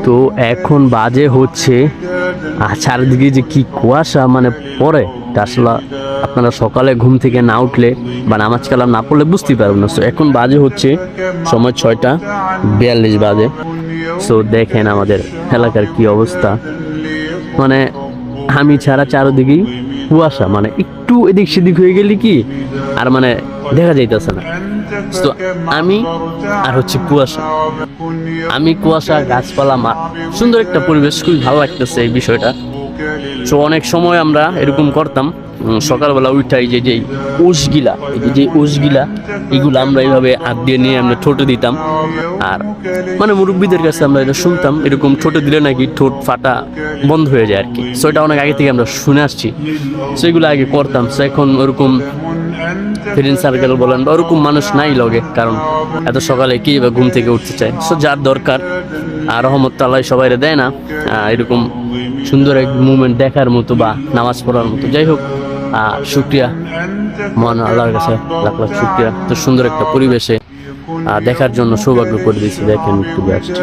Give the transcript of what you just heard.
তো এখন বাজে হচ্ছে চারিদিকে যে কি কুয়াশা মানে পড়ে, তা আসলে আপনারা সকালে ঘুম থেকে না উঠলে বা নামাজ কালাম না পড়লে বুঝতে পারবেন না। সো এখন বাজে হচ্ছে সময় 6:42 বাজে। সো দেখেন আমাদের এলাকার কি অবস্থা, মানে আমি ছাড়া চারদিকেই কুয়াশা, মানে একটু এদিক সেদিক হয়ে গেলে কি আর মানে দেখা যাইতেছে না। তো আমি আর হচ্ছে কুয়াশা, আমি কুয়াশা, গাছপালা, সুন্দর একটা পরিবেশ, খুবই ভালো লাগতেছে এই বিষয়টা। তো অনেক সময় আমরা এরকম করতাম, সকালবেলা উঠাই যে ওষগিলা, যে ওষগিলা এগুলো আমরা এইভাবে হাত দিয়ে নিয়ে আমরা ঠোঁটে দিতাম। আর মানে মুরব্বীদের কাছে আমরা এটা শুনতাম, এরকম ঠোঁটে দিলে নাকি ঠোঁট ফাটা বন্ধ হয়ে যায় আর কি। সো এটা অনেক আগে থেকে আমরা শুনে আসছি, সো এগুলো আগে করতাম। সো এখন ওরকম ফ্রেন্ড সার্কেল বলেন বা ওরকম মানুষ নাই লগে, কারণ এত সকালে কি বা ঘুম থেকে উঠতে চায়। সো যার দরকার আর রহমত তাআলা সবাইরে দেয় না এরকম সুন্দর এক মুভমেন্ট দেখার মতো বা নামাজ পড়ার মতো। যাই হোক, শুকরিয়া মহান আল্লাহর কাছে লাখ লাখ শুকরিয়া, তো সুন্দর একটা পরিবেশে দেখার জন্য সৌভাগ্য করে দিয়েছি। দেখেন একটু জাস্ট।